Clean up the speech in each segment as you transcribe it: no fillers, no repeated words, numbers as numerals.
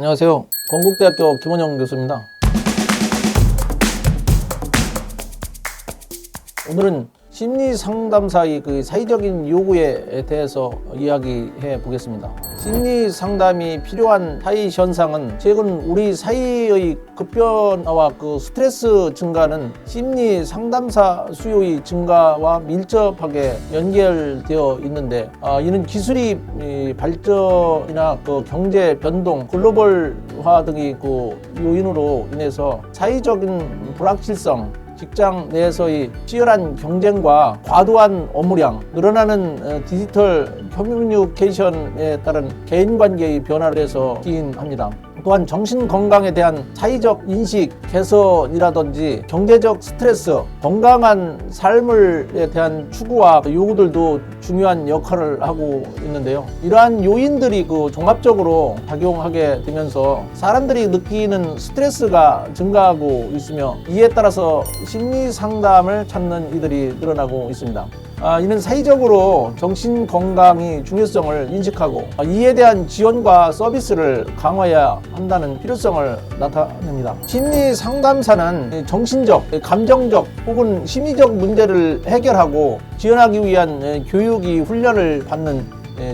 안녕하세요. 건국대학교 김원영 교수입니다. 오늘은 심리상담사의 사회적인 요구에 대해서 이야기해 보겠습니다. 심리상담이 필요한 사회 현상은 최근 우리 사회의 급변화와 스트레스 증가는 심리상담사 수요의 증가와 밀접하게 연결되어 있는데, 이는 기술이 발전이나 경제 변동, 글로벌화 등의 요인으로 인해서 사회적인 불확실성, 직장 내에서의 치열한 경쟁과 과도한 업무량, 늘어나는 디지털 커뮤니케이션에 따른 개인관계의 변화를 해서 기인합니다. 또한 정신건강에 대한 사회적 인식 개선이라든지 경제적 스트레스, 건강한 삶에 대한 추구와 요구들도 중요한 역할을 하고 있는데요. 이러한 요인들이 종합적으로 작용하게 되면서 사람들이 느끼는 스트레스가 증가하고 있으며, 이에 따라서 심리상담을 찾는 이들이 늘어나고 있습니다. 이는 사회적으로 정신건강의 중요성을 인식하고 이에 대한 지원과 서비스를 강화해야 한다는 필요성을 나타냅니다. 심리상담사는 정신적, 감정적 혹은 심리적 문제를 해결하고 지원하기 위한 교육이 훈련을 받는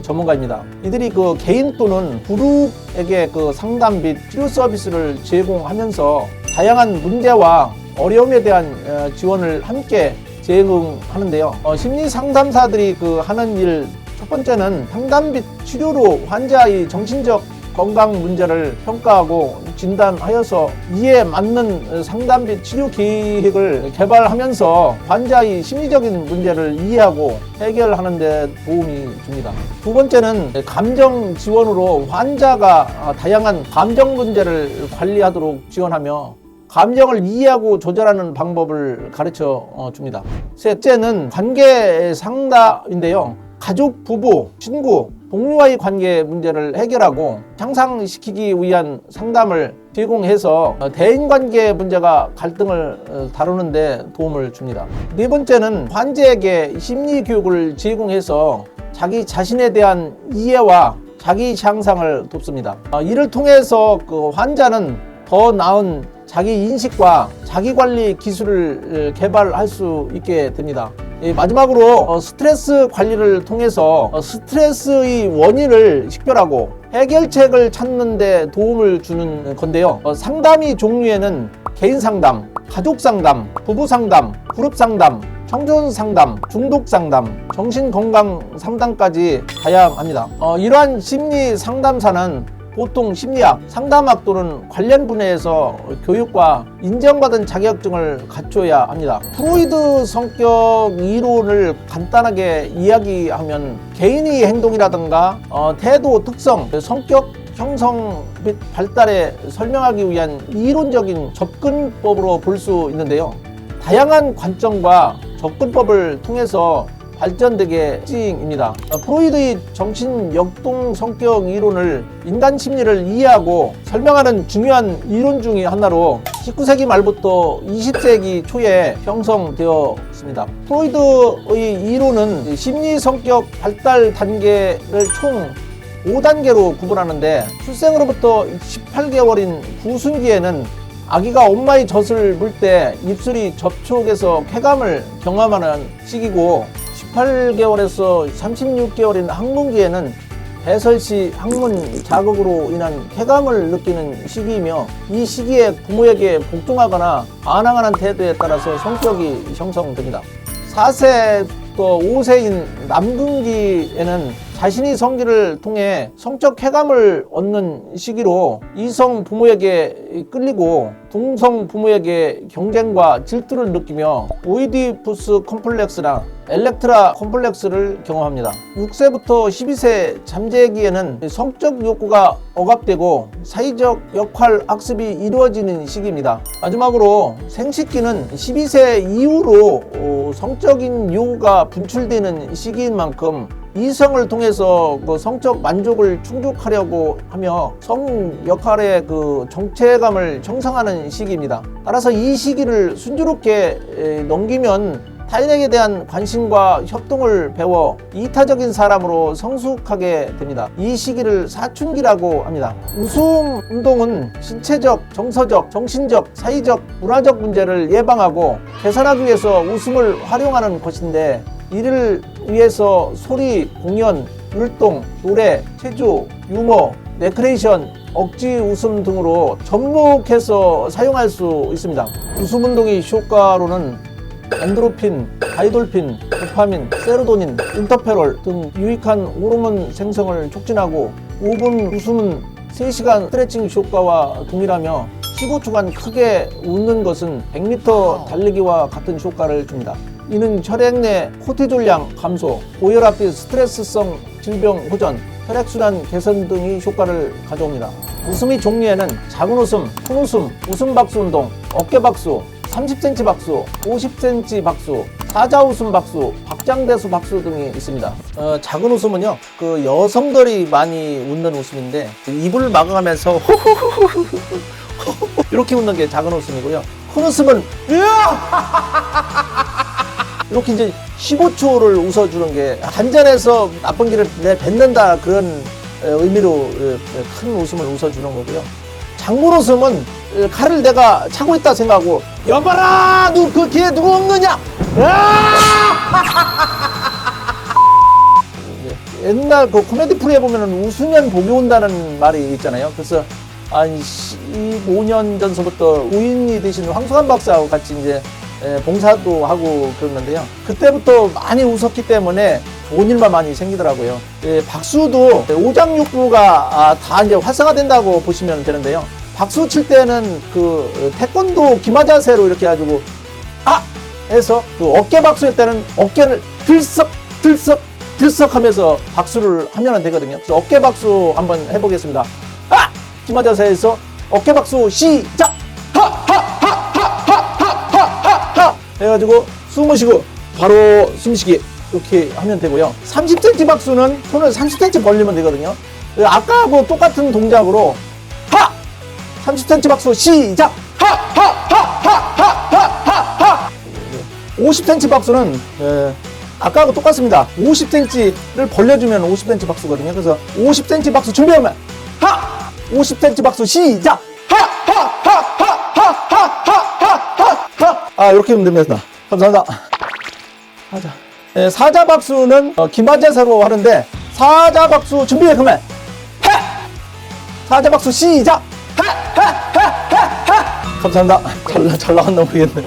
전문가입니다. 이들이 개인 또는 그룹에게 상담 및 치료 서비스를 제공하면서 다양한 문제와 어려움에 대한 지원을 함께 제공하는데요. 심리상담사들이 하는 일 첫 번째는 상담 및 치료로 환자의 정신적 건강 문제를 평가하고 진단하여서 이에 맞는 상담 및 치료 계획을 개발하면서 환자의 심리적인 문제를 이해하고 해결하는 데 도움이 줍니다. 두 번째는 감정 지원으로 환자가 다양한 감정 문제를 관리하도록 지원하며 감정을 이해하고 조절하는 방법을 가르쳐 줍니다. 셋째는 관계 상담인데요. 가족, 부부, 친구, 동료와의 관계 문제를 해결하고 향상시키기 위한 상담을 제공해서 대인관계 문제가 갈등을 다루는 데 도움을 줍니다. 네 번째는 환자에게 심리교육을 제공해서 자기 자신에 대한 이해와 자기 향상을 돕습니다. 이를 통해서 환자는 더 나은 자기 인식과 자기 관리 기술을 개발할 수 있게 됩니다. 마지막으로 스트레스 관리를 통해서 스트레스의 원인을 식별하고 해결책을 찾는 데 도움을 주는 건데요. 상담의 종류에는 개인 상담, 가족 상담, 부부 상담, 그룹 상담, 청소년 상담, 중독 상담, 정신건강 상담까지 다양합니다. 이러한 심리 상담사는 보통 심리학, 상담학 또는 관련 분야에서 교육과 인정받은 자격증을 갖춰야 합니다. 프로이드 성격 이론을 간단하게 이야기하면 개인의 행동이라든가 태도, 특성, 성격 형성 및 발달에 설명하기 위한 이론적인 접근법으로 볼 수 있는데요. 다양한 관점과 접근법을 통해서 발전되게 특징입니다. 프로이드의 정신 역동 성격 이론을 인간 심리를 이해하고 설명하는 중요한 이론 중의 하나로 19세기 말부터 20세기 초에 형성되었습니다. 프로이드의 이론은 심리 성격 발달 단계를 총 5단계로 구분하는데, 출생으로부터 18개월인 구순기에는 아기가 엄마의 젖을 물 때 입술이 접촉해서 쾌감을 경험하는 시기고, 18개월에서 36개월인 학문기에는 배설 시 학문 자극으로 인한 쾌감을 느끼는 시기이며, 이 시기에 부모에게 복종하거나 반항하는 태도에 따라서 성격이 형성됩니다. 4세부터 5세인 남근기에는 자신이 성기를 통해 성적 쾌감을 얻는 시기로 이성 부모에게 끌리고 동성 부모에게 경쟁과 질투를 느끼며 오이디푸스 컴플렉스나 엘렉트라 컴플렉스를 경험합니다. 6세부터 12세 잠재기에는 성적 욕구가 억압되고 사회적 역할 학습이 이루어지는 시기입니다. 마지막으로 생식기는 12세 이후로 성적인 요구가 분출되는 시기인 만큼 이성을 통해서 성적 만족을 충족하려고 하며 성 역할의 정체감을 형성하는 시기입니다. 따라서 이 시기를 순조롭게 넘기면 타인에게 대한 관심과 협동을 배워 이타적인 사람으로 성숙하게 됩니다. 이 시기를 사춘기라고 합니다. 웃음 운동은 신체적, 정서적, 정신적, 사회적, 문화적 문제를 예방하고 개선하기 위해서 웃음을 활용하는 것인데, 이를 위해서 소리, 공연, 율동, 노래, 체조, 유머, 레크레이션, 억지 웃음 등으로 접목해서 사용할 수 있습니다. 웃음 운동의 효과로는 엔도르핀, 다이돌핀, 도파민, 세로토닌, 인터페롤 등 유익한 호르몬 생성을 촉진하고, 5분 웃음은 3시간 스트레칭 효과와 동일하며 15초간 크게 웃는 것은 100m 달리기와 같은 효과를 줍니다. 이는 혈액 내 코티졸량 감소, 고혈압 및 스트레스성 질병 호전, 혈액순환 개선 등의 효과를 가져옵니다. 웃음의 종류에는 작은 웃음, 큰 웃음, 웃음 박수 운동, 어깨 박수, 30cm 박수, 50cm 박수, 사자 웃음 박수, 박장대수 박수 등이 있습니다. 작은 웃음은요, 그 여성들이 많이 웃는 웃음인데, 입을 막아가면서 이렇게 웃는 게 작은 웃음이고요. 큰 웃음은 이렇게 이제 15초를 웃어주는 게 한잔해서 나쁜 길을 뱉는다, 그런 의미로 큰 웃음을 웃어주는 거고요. 작물 웃음은 칼을 내가 차고 있다 생각하고, 여봐라! 그 뒤에 누구 없느냐? 옛날 그 코미디 프로에 보면은 웃으면 복이 온다는 말이 있잖아요. 그래서 한 15년 전서부터 부인이 되신 황수관 박사하고 같이 이제 봉사도 하고 그러는데요. 그때부터 많이 웃었기 때문에 좋은 일만 많이 생기더라고요. 박수도 오장육부가 다 이제 활성화된다고 보시면 되는데요. 박수 칠 때는 그 태권도 기마 자세로 이렇게 해가지고 해서 그 어깨 박수할 때는 어깨를 들썩 하면서 박수를 하면 되거든요. 그래서 어깨 박수 한번 해보겠습니다. 기마 자세에서 어깨 박수 시작! 해가지고 숨을 쉬고 바로 숨쉬기 이렇게 하면 되고요. 30cm 박수는 손을 30cm 벌리면 되거든요. 아까하고 똑같은 동작으로 30cm 박수 시작! 50cm 박수는 아까하고 똑같습니다. 50cm를 벌려주면 50cm 박수거든요. 그래서 50cm 박수 준비하면 50cm 박수 시작! 이렇게 하면 됩니다. 감사합니다. 사자 박수는 기마자세로 하는데, 사자 박수 준비해 그러면 사자 박수 시작! 감사합니다. 잘 나왔나 모르겠네.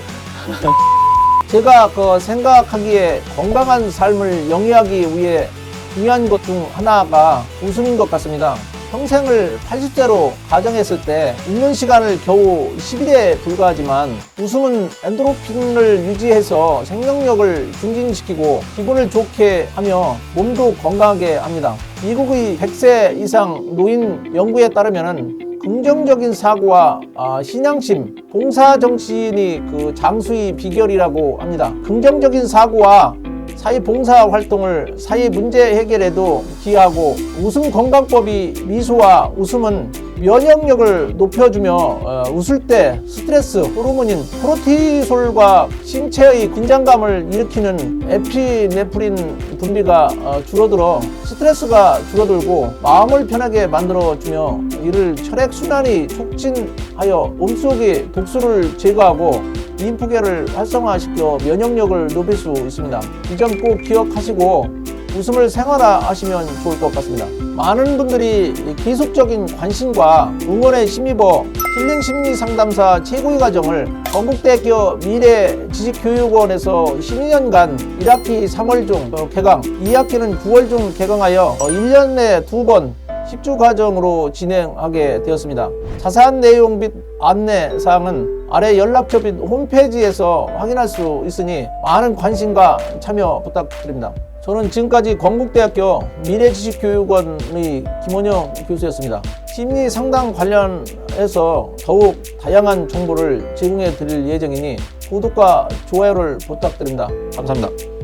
제가 생각하기에 건강한 삶을 영위하기 위해 중요한 것 중 하나가 웃음인 것 같습니다. 평생을 80세로 가정했을 때 웃는 시간을 겨우 10일에 불과하지만, 웃음은 엔도르핀을 유지해서 생명력을 증진시키고 기분을 좋게 하며 몸도 건강하게 합니다. 미국의 100세 이상 노인 연구에 따르면 긍정적인 사고와 신앙심, 봉사정신이 그 장수의 비결이라고 합니다. 긍정적인 사고와 사회봉사 활동을 사회 문제 해결에도 기여하고, 웃음 건강법이 미소와 웃음은 면역력을 높여주며 웃을 때 스트레스 호르몬인 코르티솔과 신체의 긴장감을 일으키는 에피네프린 분비가 줄어들어 스트레스가 줄어들고 마음을 편하게 만들어주며, 이를 혈액순환이 촉진하여 몸속의 독소를 제거하고 림프계를 활성화시켜 면역력을 높일 수 있습니다. 이 점 꼭 기억하시고 웃음을 생활화하시면 좋을 것 같습니다. 많은 분들이 계속적인 관심과 응원에 힘입어 힐링심리상담사 최고의 과정을 건국대학교 미래지식교육원에서 12년간 1학기 3월 중 개강, 2학기는 9월 중 개강하여 1년에 2번 10주 과정으로 진행하게 되었습니다. 자세한 내용 및 안내사항은 아래 연락처 및 홈페이지에서 확인할 수 있으니 많은 관심과 참여 부탁드립니다. 저는 지금까지 건국대학교 미래지식교육원의 김원영 교수였습니다. 심리상담 관련해서 더욱 다양한 정보를 제공해 드릴 예정이니 구독과 좋아요를 부탁드립니다. 감사합니다.